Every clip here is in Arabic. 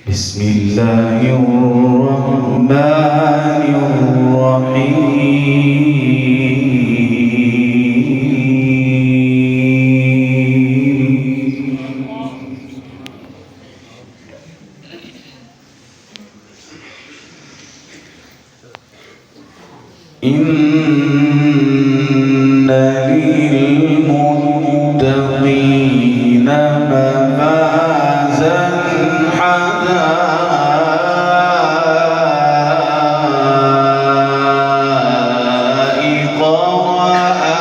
بسم الله الرحمن الرحيم. إن للمتقين مفازا حدائق وأعنابا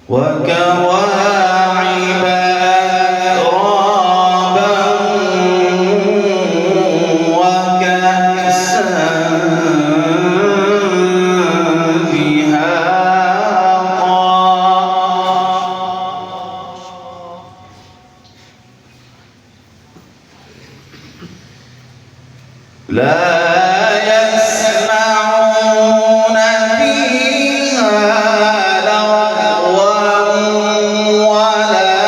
وكواعب أترابا وكأسا دهاقا لا يسمعون فيها لغوا ولا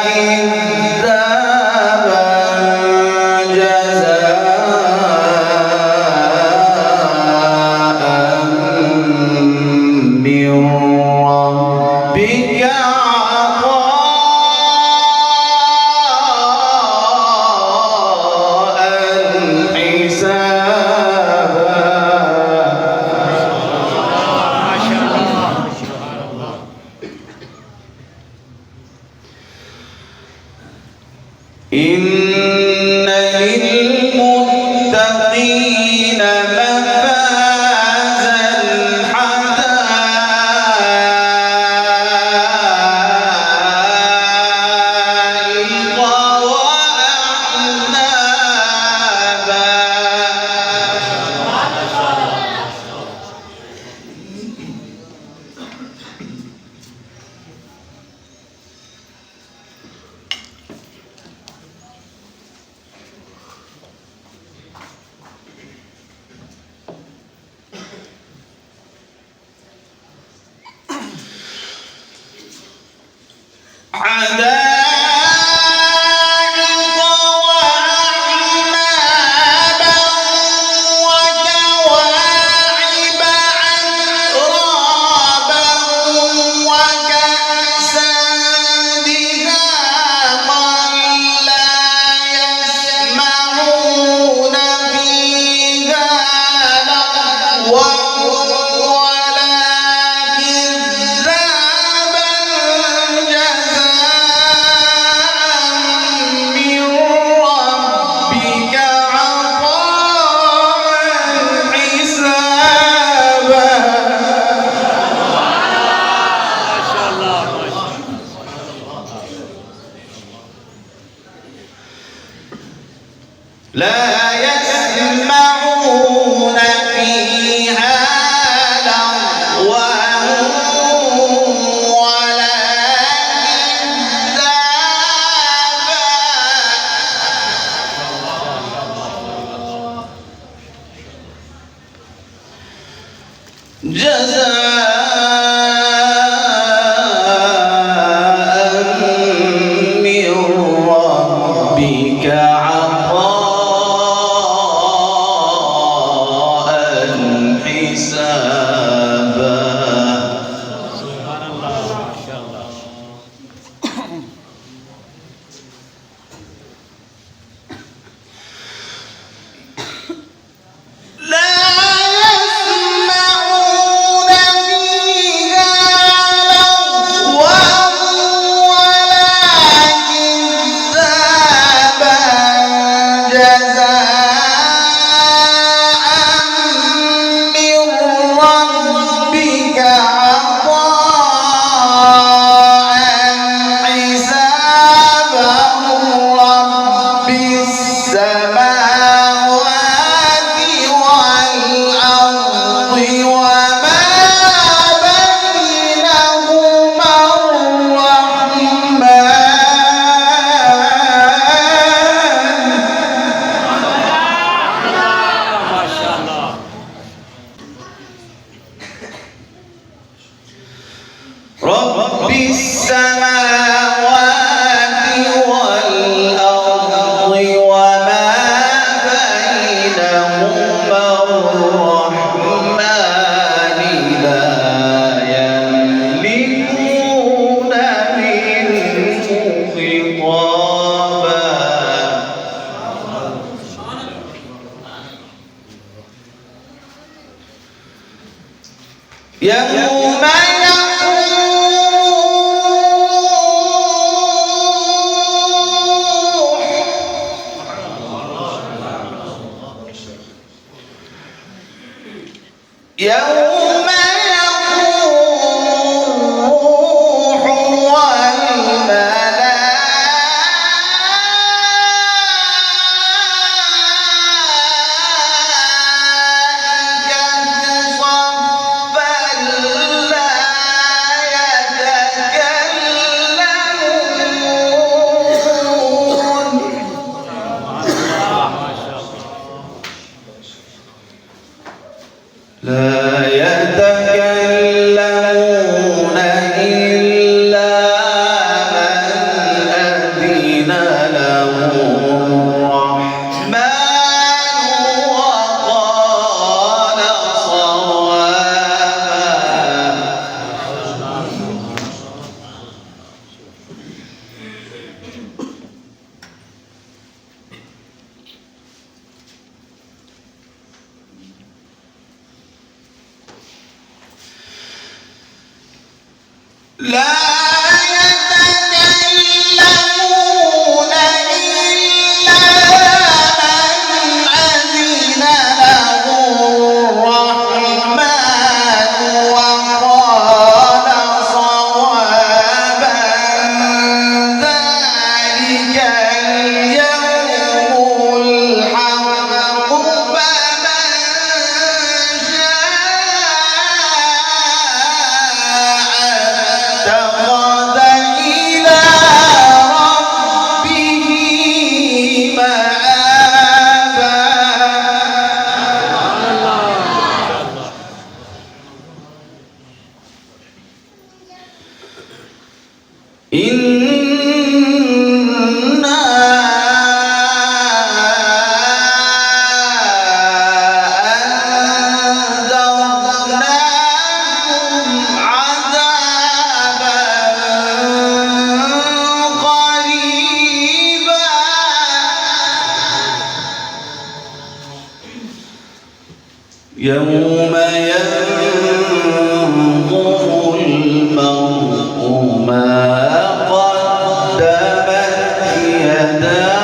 كذابا جزاء من ربك عطاء حسابا. إن للمتقين مفازا حدائق وأعنابا حدائق وأعنابا وكواعب أترابا وكأسا دهاقا لا يسمعون فيها لغوا ولا كذابا جزاء من ربك عطاء حسابا. لا يسمعون فيها لغوا ولا كذابا جزاء من ربك عطاء حسابا. سبحان الله ما شاء الله. لا يسمعون فيها السماوات والأرض وما بينهما الرحمن لا يملكون منه خطابا يوم يوم يقوم الروح والملائكة صفا لا يتكلمون إلا من أذن له الرحمن وقال صوابا لا يتكلمون إلا من أذن له الرحمن وقال صوابا ذلك اليوم الحق فمن اتخذ إلى ربه مآبا إنا أنذرناكم عذابا قريبا يوم ينظر المرء ما قدمت يداه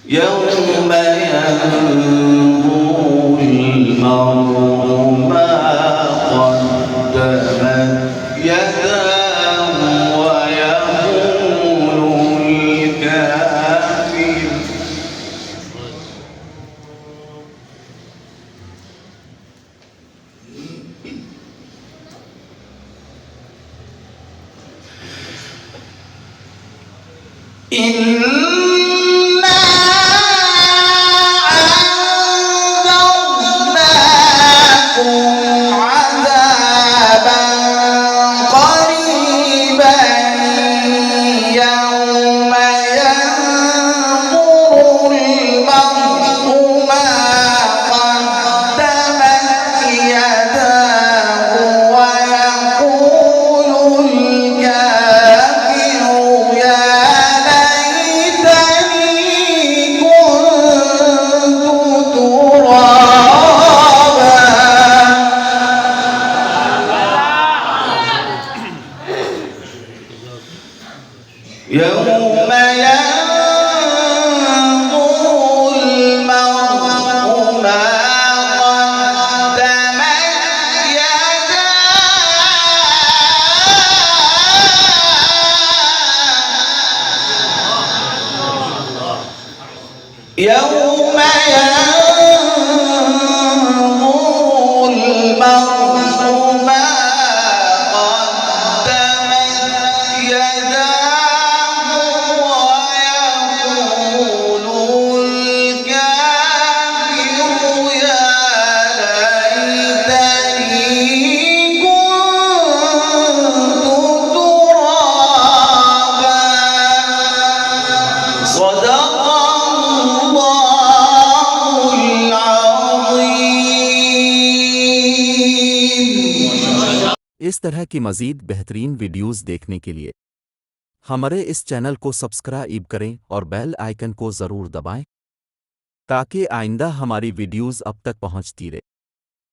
يوم ينظر المرء ما قدمت يداه ويقول الكافر إنا أنذرناكم عذابا قريبا يوم ينظر المرء ما قدمت يداه ويقول الكافر يا ليتني كنت ترابا يوم ينظر المرء ما قدمت يداه يوم ينظر المرء ما قدمت يداه ويقول الكافر इस तरह की मज़ीद बेहतरीन वीडियोज़ देखने के लिए हमारे इस चैनल को सब्सक्राइब करें और बेल आइकन को ज़रूर दबाएं ताकि आइंदा हमारी वीडियोज़ अब तक पहुंचती रहे।